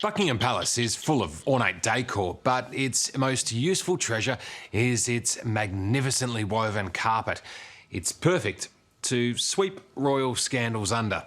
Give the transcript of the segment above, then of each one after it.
Buckingham Palace is full of ornate decor, but its most useful treasure is its magnificently woven carpet. It's perfect to sweep royal scandals under.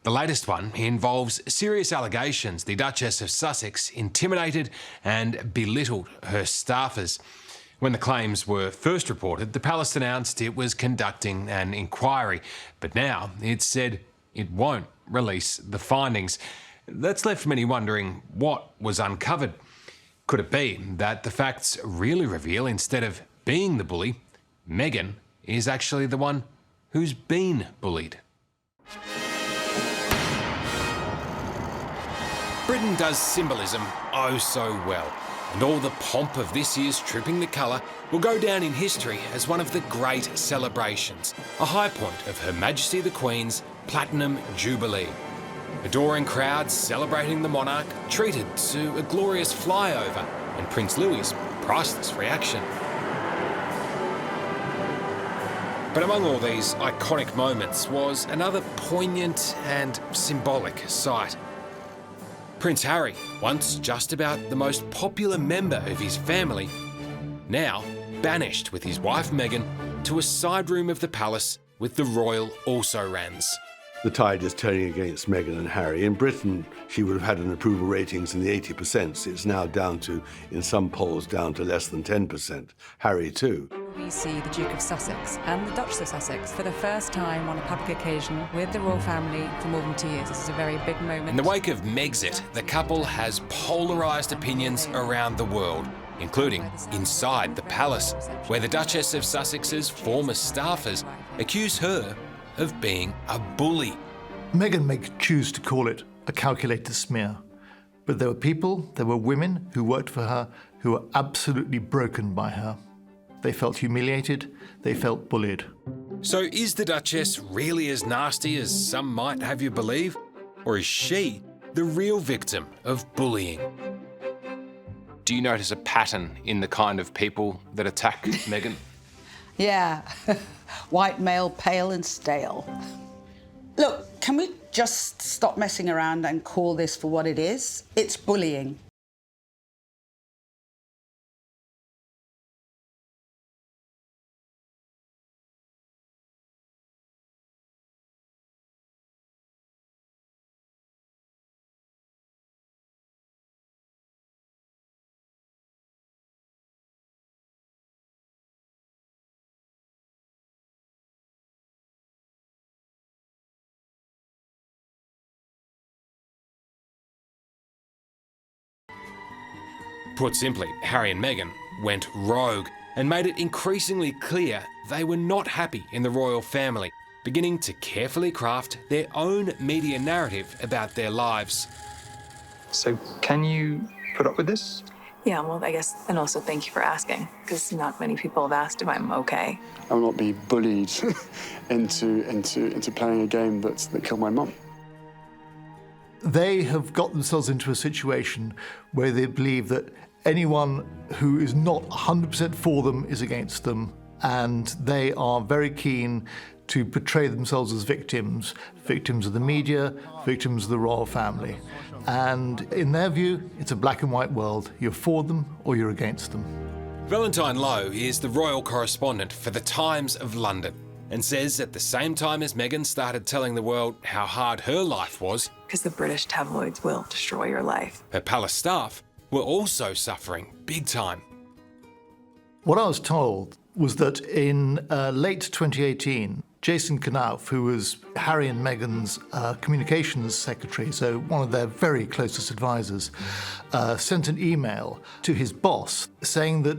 The latest one involves serious allegations the Duchess of Sussex intimidated and belittled her staffers. When the claims were first reported, the palace announced it was conducting an inquiry, but now it's said it won't release the findings. That's left many wondering what was uncovered. Could it be that the facts really reveal, instead of being the bully, Meghan is actually the one who's been bullied? Britain does symbolism oh so well, and all the pomp of this year's Trooping the Colour will go down in history as one of the great celebrations, a high point of Her Majesty the Queen's Platinum Jubilee. Adoring crowds celebrating the monarch, treated to a glorious flyover, and Prince Louis's priceless reaction. But among all these iconic moments was another poignant and symbolic sight. Prince Harry, once just about the most popular member of his family, now banished with his wife Meghan to a side room of the palace with the royal also-rans. The tide is turning against Meghan and Harry. In Britain, she would have had an approval ratings in the 80%. It's now down to, in some polls, down to less than 10%. Harry too. We see the Duke of Sussex and the Duchess of Sussex for the first time on a public occasion with the royal family for more than 2 years. This is a very big moment. In the wake of Megxit, the couple has polarised opinions around the world, including inside the palace, where the Duchess of Sussex's former staffers accuse her of being a bully. Meghan may choose to call it a calculated smear, but there were women who worked for her who were absolutely broken by her. They felt humiliated, they felt bullied. So is the Duchess really as nasty as some might have you believe? Or is she the real victim of bullying? Do you notice a pattern in the kind of people that attack Meghan? Yeah, white male, pale and stale. Look, can we just stop messing around and call this for what it is? It's bullying. Put simply, Harry and Meghan went rogue and made it increasingly clear they were not happy in the royal family, beginning to carefully craft their own media narrative about their lives. So can you put up with this? Yeah, well, I guess, and also thank you for asking, because not many people have asked if I'm okay. I will not be bullied into playing a game that killed my mum. They have got themselves into a situation where they believe that anyone who is not 100% for them is against them, and they are very keen to portray themselves as victims of the media, victims of the royal family. And in their view, it's a black and white world. You're for them or you're against them. Valentine Lowe is the royal correspondent for The Times of London and says at the same time as Meghan started telling the world how hard her life was, because the British tabloids will destroy your life, her palace staff were also suffering big time. What I was told was that in late 2018, Jason Knauf, who was Harry and Meghan's communications secretary, so one of their very closest advisors, sent an email to his boss saying that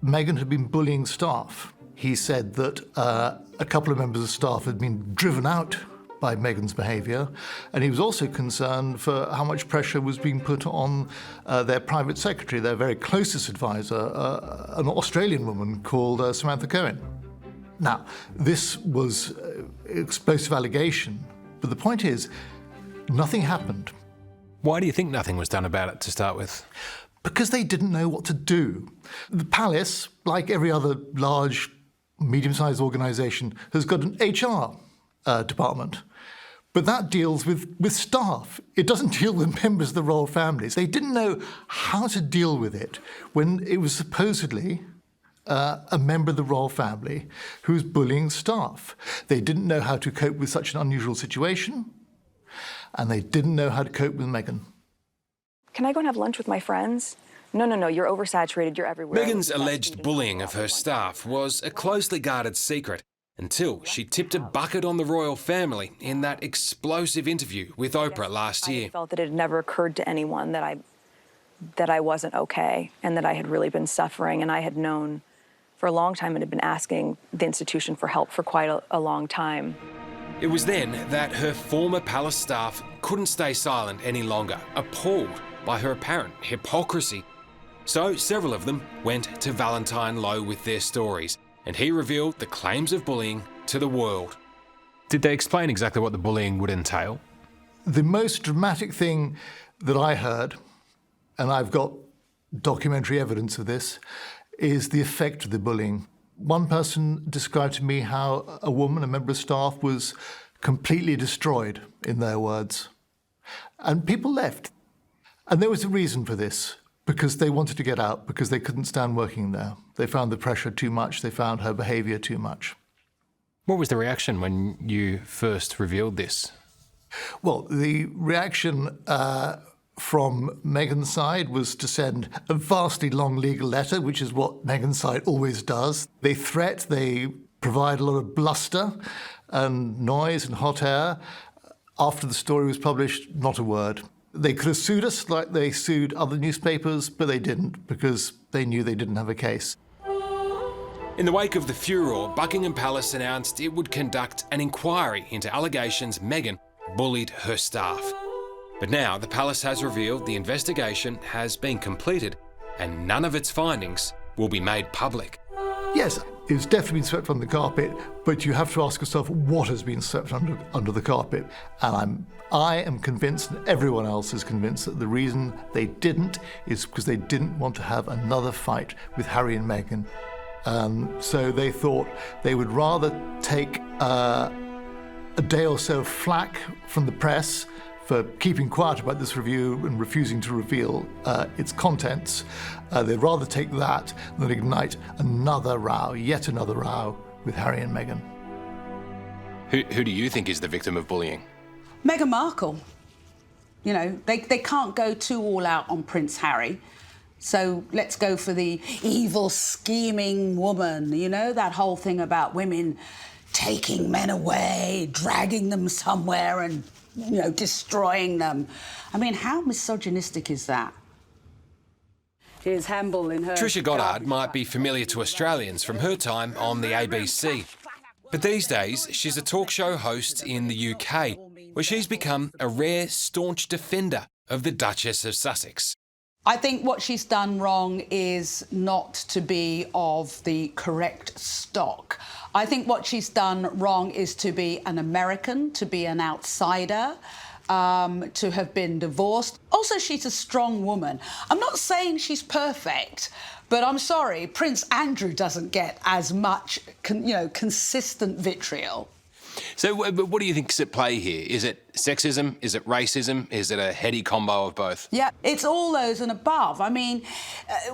Meghan had been bullying staff. He said that a couple of members of staff had been driven out by Meghan's behaviour, and he was also concerned for how much pressure was being put on their private secretary, their very closest advisor, an Australian woman called Samantha Cohen. Now, this was an explosive allegation, but the point is, nothing happened. Why do you think nothing was done about it to start with? Because they didn't know what to do. The palace, like every other large, medium-sized organisation, has got an HR department. But that deals with staff. It doesn't deal with members of the royal families. They didn't know how to deal with it when it was supposedly a member of the royal family who was bullying staff. They didn't know how to cope with such an unusual situation, and they didn't know how to cope with Meghan. Can I go and have lunch with my friends? No, you're oversaturated, you're everywhere. Meghan's alleged bullying of her staff was a closely guarded secret until she tipped a bucket on the royal family in that explosive interview with Oprah last year. I felt that it had never occurred to anyone that I wasn't okay and that I had really been suffering, and I had known for a long time and had been asking the institution for help for quite a long time. It was then that her former palace staff couldn't stay silent any longer, appalled by her apparent hypocrisy. So several of them went to Valentine Lowe with their stories, and he revealed the claims of bullying to the world. Did they explain exactly what the bullying would entail? The most dramatic thing that I heard, and I've got documentary evidence of this, is the effect of the bullying. One person described to me how a woman, a member of staff, was completely destroyed, in their words. And people left. And there was a reason for this, because they wanted to get out, because they couldn't stand working there. They found the pressure too much, they found her behaviour too much. What was the reaction when you first revealed this? Well, the reaction from Meghan's side was to send a vastly long legal letter, which is what Meghan's side always does. They threat, they provide a lot of bluster and noise and hot air. After the story was published, not a word. They could have sued us like they sued other newspapers, but they didn't, because they knew they didn't have a case. In the wake of the furore, Buckingham Palace announced it would conduct an inquiry into allegations Meghan bullied her staff. But now the palace has revealed the investigation has been completed and none of its findings will be made public. Yes, it's definitely been swept under the carpet, but you have to ask yourself what has been swept under the carpet. And I am convinced, and everyone else is convinced, that the reason they didn't is because they didn't want to have another fight with Harry and Meghan. So they thought they would rather take a day or so of flack from the press for keeping quiet about this review and refusing to reveal its contents. They'd rather take that than ignite another row, yet another row, with Harry and Meghan. Who do you think is the victim of bullying? Meghan Markle. You know, they can't go too all out on Prince Harry. So let's go for the evil, scheming woman, you know, that whole thing about women taking men away, dragging them somewhere and, you know, destroying them. I mean, how misogynistic is that? Here's Hamble in her... Trisha Goddard might be familiar to Australians from her time on the ABC. But these days, she's a talk show host in the UK, where she's become a rare, staunch defender of the Duchess of Sussex. I think what she's done wrong is not to be of the correct stock. I think what she's done wrong is to be an American, to be an outsider, to have been divorced. Also, she's a strong woman. I'm not saying she's perfect, but I'm sorry, Prince Andrew doesn't get as much, consistent vitriol. So what do you think's at play here? Is it sexism? Is it racism? Is it a heady combo of both? Yeah, it's all those and above. I mean,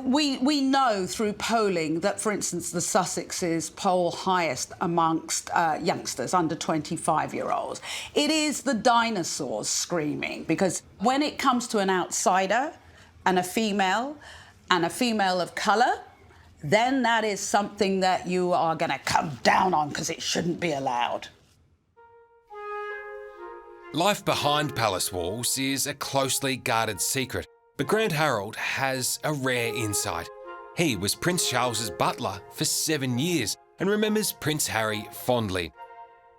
we know through polling that, for instance, the Sussexes poll highest amongst youngsters under 25-year-olds. It is the dinosaurs screaming, because when it comes to an outsider and a female of colour, then that is something that you are going to come down on because it shouldn't be allowed. Life behind palace walls is a closely guarded secret, but Grant Harold has a rare insight. He was Prince Charles's butler for 7 years and remembers Prince Harry fondly.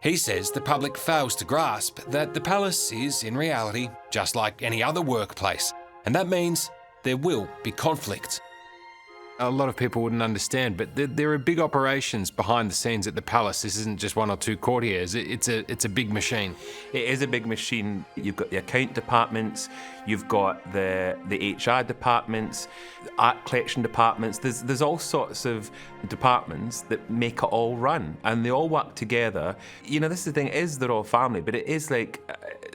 He says the public fails to grasp that the palace is, in reality, just like any other workplace, and that means there will be conflict. A lot of people wouldn't understand, but there are big operations behind the scenes at the palace. This isn't just one or two courtiers. It's a big machine. It is a big machine. You've got the account departments, you've got the HR departments, the art collection departments. There's all sorts of departments that make it all run, and they all work together. You know, this is the thing, it is the royal family, but it is like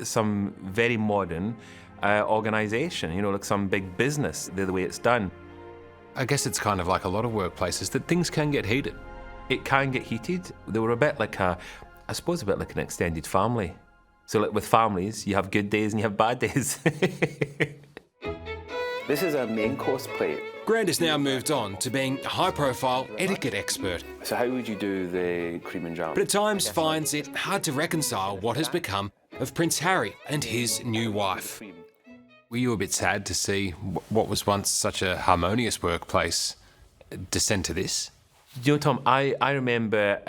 some very modern organisation, you know, like some big business, the way it's done. I guess it's kind of like a lot of workplaces, that things can get heated. It can get heated. They were a bit like I suppose a bit like an extended family. So like with families, you have good days and you have bad days. This is a main course plate. Grant has now moved on to being a high-profile etiquette expert, So how would you do the cream and jam? but at times finds it hard to reconcile what has become of Prince Harry and his new wife. Were you a bit sad to see what was once such a harmonious workplace descend to this? You know, Tom, I remember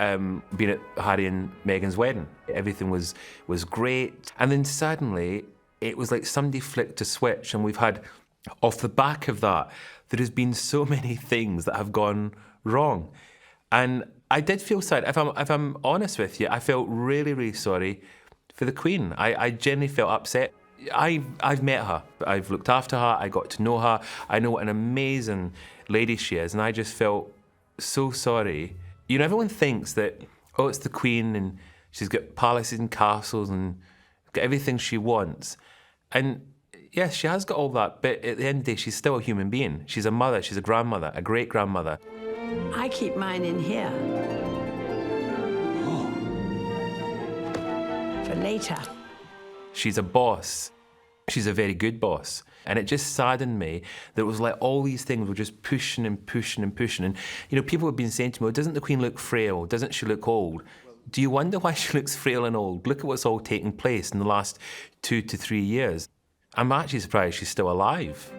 being at Harry and Meghan's wedding. Everything was great. And then suddenly, it was like somebody flicked a switch, and we've had, off the back of that, there has been so many things that have gone wrong. And I did feel sad. If I'm honest with you, I felt really, really sorry for the Queen. I genuinely felt upset. I've met her, I've looked after her, I got to know her, I know what an amazing lady she is, and I just felt so sorry. You know, everyone thinks that, oh, it's the Queen and she's got palaces and castles and got everything she wants. And yes, she has got all that, but at the end of the day, she's still a human being. She's a mother, she's a grandmother, a great-grandmother. I keep mine in here. For later. She's a boss. She's a very good boss. And it just saddened me that it was like all these things were just pushing and pushing and pushing. And, you know, people have been saying to me, oh, doesn't the Queen look frail? Doesn't she look old? Do you wonder why she looks frail and old? Look at what's all taken place in the last 2 to 3 years. I'm actually surprised she's still alive.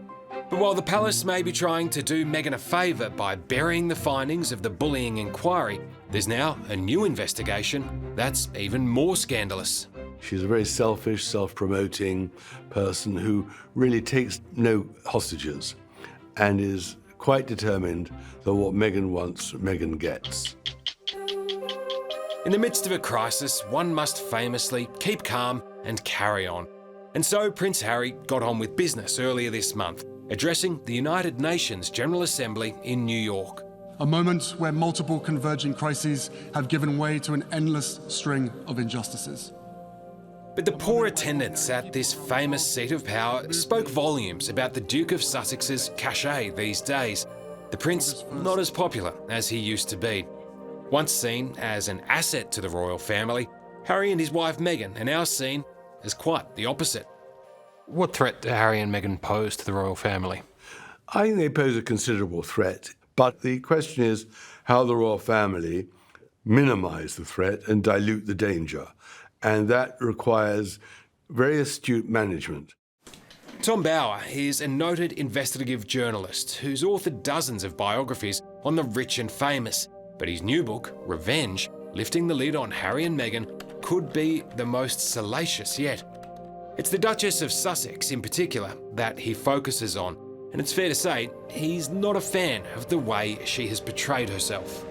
But while the palace may be trying to do Meghan a favour by burying the findings of the bullying inquiry, there's now a new investigation that's even more scandalous. She's a very selfish, self-promoting person who really takes no hostages and is quite determined that what Meghan wants, Meghan gets. In the midst of a crisis, one must famously keep calm and carry on. And so Prince Harry got on with business earlier this month, addressing the United Nations General Assembly in New York. A moment where multiple converging crises have given way to an endless string of injustices. But the poor attendance at this famous seat of power spoke volumes about the Duke of Sussex's cachet these days. The Prince not as popular as he used to be. Once seen as an asset to the royal family, Harry and his wife Meghan are now seen as quite the opposite. What threat do Harry and Meghan pose to the royal family? I think they pose a considerable threat, but the question is how the royal family minimise the threat and dilute the danger. And that requires very astute management. Tom Bower is a noted investigative journalist who's authored dozens of biographies on the rich and famous. But his new book, Revenge, lifting the lid on Harry and Meghan, could be the most salacious yet. It's the Duchess of Sussex in particular that he focuses on, and it's fair to say he's not a fan of the way she has portrayed herself.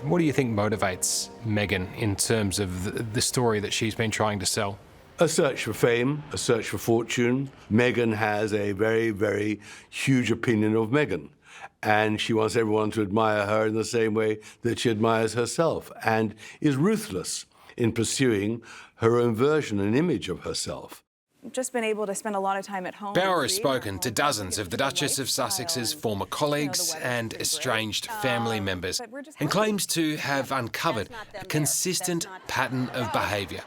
What do you think motivates Meghan in terms of the story that she's been trying to sell? A search for fame, a search for fortune. Meghan has a very, very huge opinion of Meghan, and she wants everyone to admire her in the same way that she admires herself, and is ruthless in pursuing her own version and image of herself. Just been able to spend a lot of time at home. Bower has spoken to dozens of the Duchess of Sussex's former colleagues and estranged family members, and claims to have uncovered a consistent pattern of behaviour.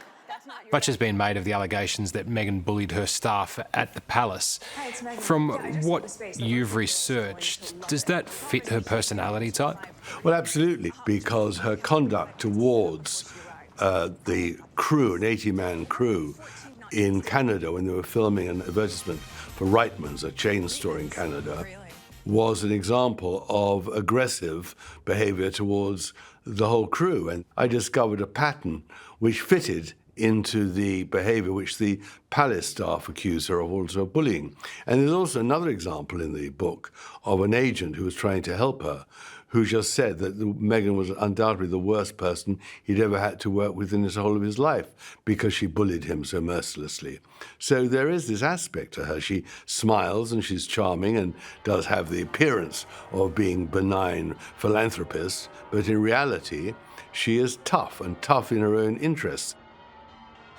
Much has been made of the allegations that Meghan bullied her staff at the palace. From what you've researched, does that fit her personality type? Well, absolutely, because her conduct towards the crew, an 80-man crew, in Canada when they were filming an advertisement for Reitman's, a chain store in Canada, was an example of aggressive behaviour towards the whole crew. And I discovered a pattern which fitted into the behaviour which the palace staff accuse her of also bullying. And there's also another example in the book of an agent who was trying to help her, who just said that Meghan was undoubtedly the worst person he'd ever had to work with in the whole of his life because she bullied him so mercilessly. So there is this aspect to her. She smiles and she's charming and does have the appearance of being benign philanthropist, but in reality, she is tough, and tough in her own interests.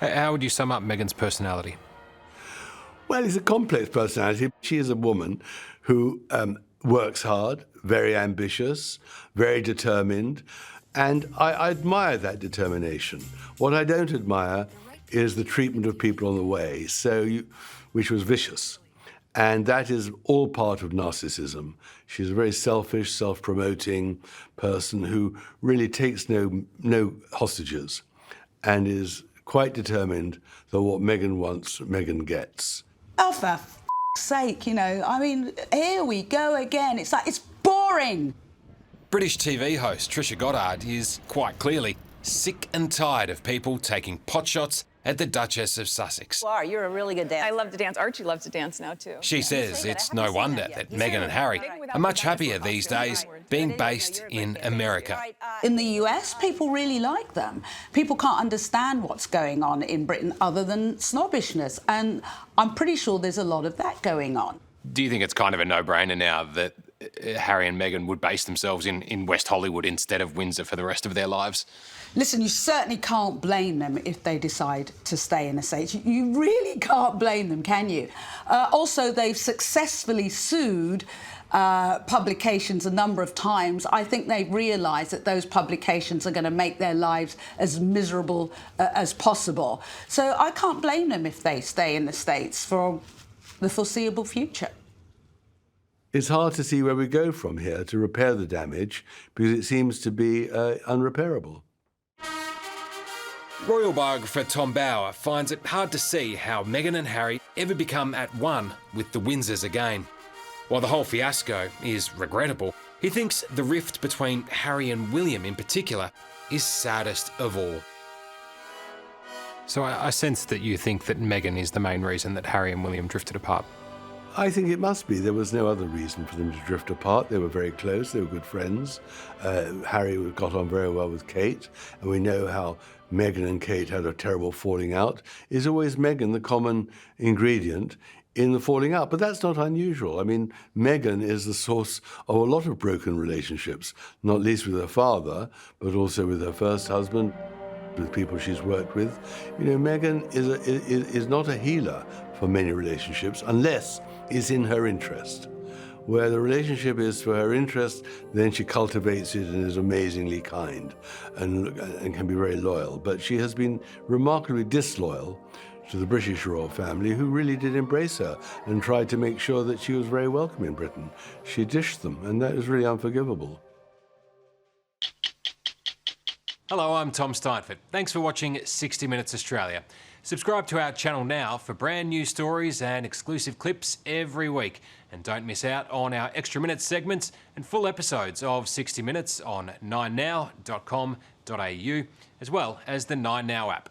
How would you sum up Meghan's personality? Well, it's a complex personality. She is a woman who works hard, very ambitious, very determined, and I admire that determination. What I don't admire is the treatment of people on the way, which was vicious. And that is all part of narcissism. She's a very selfish, self-promoting person who really takes no hostages and is quite determined that what Meghan wants, Meghan gets. Oh, for f***'s sake, you know, I mean, here we go again. It's like, it's boring. British TV host Trisha Goddard is quite clearly sick and tired of people taking potshots at the Duchess of Sussex. You're a really good dancer. I love to dance. Archie loves to dance now, too. She says it's no wonder that Meghan and Harry are much happier these days being based in America. In the US, people really like them. People can't understand what's going on in Britain other than snobbishness, and I'm pretty sure there's a lot of that going on. Do you think it's kind of a no-brainer now that Harry and Meghan would base themselves in West Hollywood instead of Windsor for the rest of their lives? Listen, you certainly can't blame them if they decide to stay in the States. You really can't blame them, can you? Also, they've successfully sued publications a number of times. I think they've realised that those publications are going to make their lives as miserable as possible. So I can't blame them if they stay in the States for the foreseeable future. It's hard to see where we go from here to repair the damage because it seems to be unrepairable. Royal biographer Tom Bauer finds it hard to see how Meghan and Harry ever become at one with the Windsors again. While the whole fiasco is regrettable, he thinks the rift between Harry and William in particular is saddest of all. So I sense that you think that Meghan is the main reason that Harry and William drifted apart. I think it must be. There was no other reason for them to drift apart. They were very close. They were good friends. Harry got on very well with Kate, and we know how Meghan and Kate had a terrible falling out. Is always Meghan the common ingredient in the falling out? But that's not unusual. I mean, Meghan is the source of a lot of broken relationships, not least with her father, but also with her first husband, with people she's worked with. You know, Meghan is not a healer for many relationships unless it's in her interest. Where the relationship is for her interest, then she cultivates it and is amazingly kind and can be very loyal. But she has been remarkably disloyal to the British royal family, who really did embrace her and tried to make sure that she was very welcome in Britain. She dished them, and that is really unforgivable. Hello, I'm Tom Steinfort. Thanks for watching 60 Minutes Australia. Subscribe to our channel now for brand new stories and exclusive clips every week. And don't miss out on our extra minutes segments and full episodes of 60 Minutes on 9now.com.au, as well as the 9Now app.